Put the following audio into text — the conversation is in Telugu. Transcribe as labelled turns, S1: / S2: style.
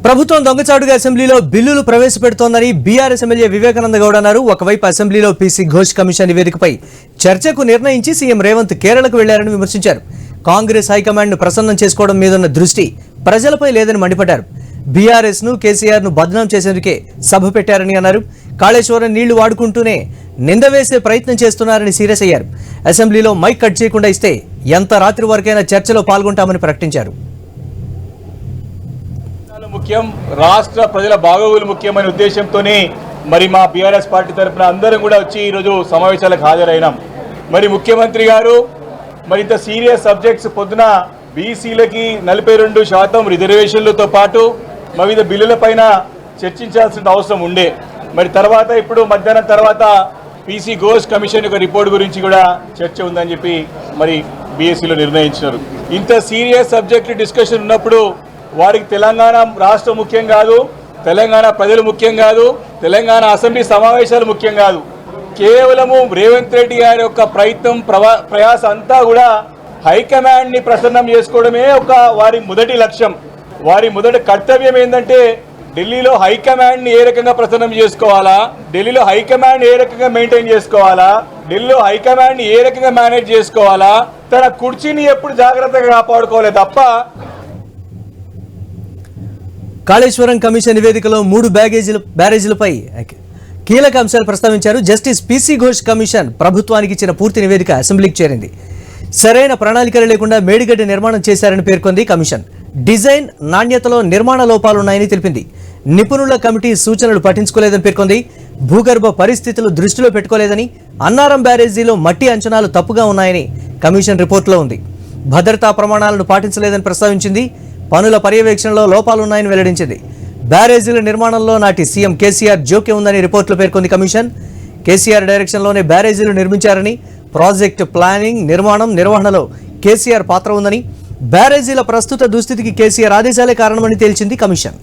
S1: ప్రభుత్వం దొంగచాటుగా అసెంబ్లీలో బిల్లులు ప్రవేశపెడుతోందని బీఆర్ఎస్ ఎమ్మెల్యే వివేకానంద గౌడ్ అన్నారు. ఒకవైపు అసెంబ్లీలో పీసీ ఘోష్ కమిషన్ నివేదికపై చర్చకు నిర్ణయించి సీఎం రేవంత్ కేరళకు వెళ్లారని విమర్శించారు. కాంగ్రెస్ హైకమాండ్ ను ప్రసన్నం చేసుకోవడం మీదున్న దృష్టి ప్రజలపై లేదని మండిపడ్డారు. బీఆర్ఎస్ ను కేసీఆర్ ను బద్నాం చేసేందుకే సభ పెట్టారని అన్నారు. కాళేశ్వరం నీళ్లు వాడుకుంటూనే నింద వేసే ప్రయత్నం చేస్తున్నారని సీరియస్ అయ్యారు. అసెంబ్లీలో మైక్ కట్ చేయకుండా ఇస్తే ఎంత రాత్రి వరకైనా చర్చలో పాల్గొంటామని ప్రకటించారు.
S2: ముఖ్యం రాష్ట్ర ప్రజల బాగోగులు ముఖ్యమైన ఉద్దేశంతోనే మరి మా బీఆర్ఎస్ పార్టీ తరఫున అందరం కూడా వచ్చి ఈరోజు సమావేశాలకు హాజరైనాం. మరి ముఖ్యమంత్రి గారు మరి ఇంత సీరియస్ సబ్జెక్ట్స్ పొద్దున బీసీలకి 42% రిజర్వేషన్లతో పాటు వివిధ బిల్లులపైన చర్చించాల్సిన అవసరం ఉండే. మరి తర్వాత ఇప్పుడు మధ్యాహ్నం తర్వాత పీసీ ఘోష్ కమిషన్ యొక్క రిపోర్ట్ గురించి కూడా చర్చ ఉందని చెప్పి మరి బీఎస్సీలో నిర్ణయించారు. ఇంత సీరియస్ సబ్జెక్ట్ డిస్కషన్ ఉన్నప్పుడు వారికి తెలంగాణ రాష్ట్రం ముఖ్యం కాదు, తెలంగాణ ప్రజలు ముఖ్యం కాదు, తెలంగాణ అసెంబ్లీ సమావేశాలు ముఖ్యం కాదు. కేవలము రేవంత్ రెడ్డి గారి యొక్క ప్రయాస అంతా కూడా హైకమాండ్ని ప్రసన్నం చేసుకోవడమే వారి మొదటి లక్ష్యం. వారి మొదటి కర్తవ్యం ఏంటంటే ఢిల్లీలో హైకమాండ్ని ఏ రకంగా ప్రసన్నం చేసుకోవాలా, ఢిల్లీలో హైకమాండ్ ఏ రకంగా మెయింటైన్ చేసుకోవాలా, ఢిల్లీలో హైకమాండ్ని ఏ రకంగా మేనేజ్ చేసుకోవాలా, తన కుర్చీని ఎప్పుడు జాగ్రత్తగా కాపాడుకోవాలి తప్ప.
S1: కాళేశ్వరం కమిషన్ నివేదికలో 3 బ్యారేజీలపై కీలక అంశాలు ప్రస్తావించారు. జస్టిస్ పీసీ ఘోష్ కమిషన్ ప్రభుత్వానికి ఇచ్చిన పూర్తి నివేదిక అసెంబ్లీకి చేరింది. సరైన ప్రణాళికలు లేకుండా మేడిగడ్డ నిర్మాణం చేశారని పేర్కొంది కమిషన్. డిజైన్ నాణ్యతలో నిర్మాణ లోపాలున్నాయని తెలిపింది. నిపుణుల కమిటీ సూచనలు పట్టించుకోలేదని పేర్కొంది. భూగర్భ పరిస్థితులు దృష్టిలో పెట్టుకోలేదని, అన్నారం బ్యారేజీలో మట్టి అంచనాలు తప్పుగా ఉన్నాయని కమిషన్ రిపోర్టులో ఉంది. భద్రతా ప్రమాణాలను పాటించలేదని ప్రస్తావించింది. పనుల పర్యవేక్షణలో లోపాలున్నాయని వెల్లడించింది. బ్యారేజీల నిర్మాణంలో నాటి సీఎం కేసీఆర్ జోక్యం ఉందని రిపోర్టులో పేర్కొంది కమిషన్. కేసీఆర్ డైరెక్షన్లోనే బ్యారేజీలు నిర్మించారని, ప్రాజెక్టు ప్లానింగ్, నిర్మాణం, నిర్వహణలో కేసీఆర్ పాత్ర ఉందని, బ్యారేజీల ప్రస్తుత దుస్థితికి కేసీఆర్ ఆదేశాలే కారణమని తేల్చింది కమిషన్.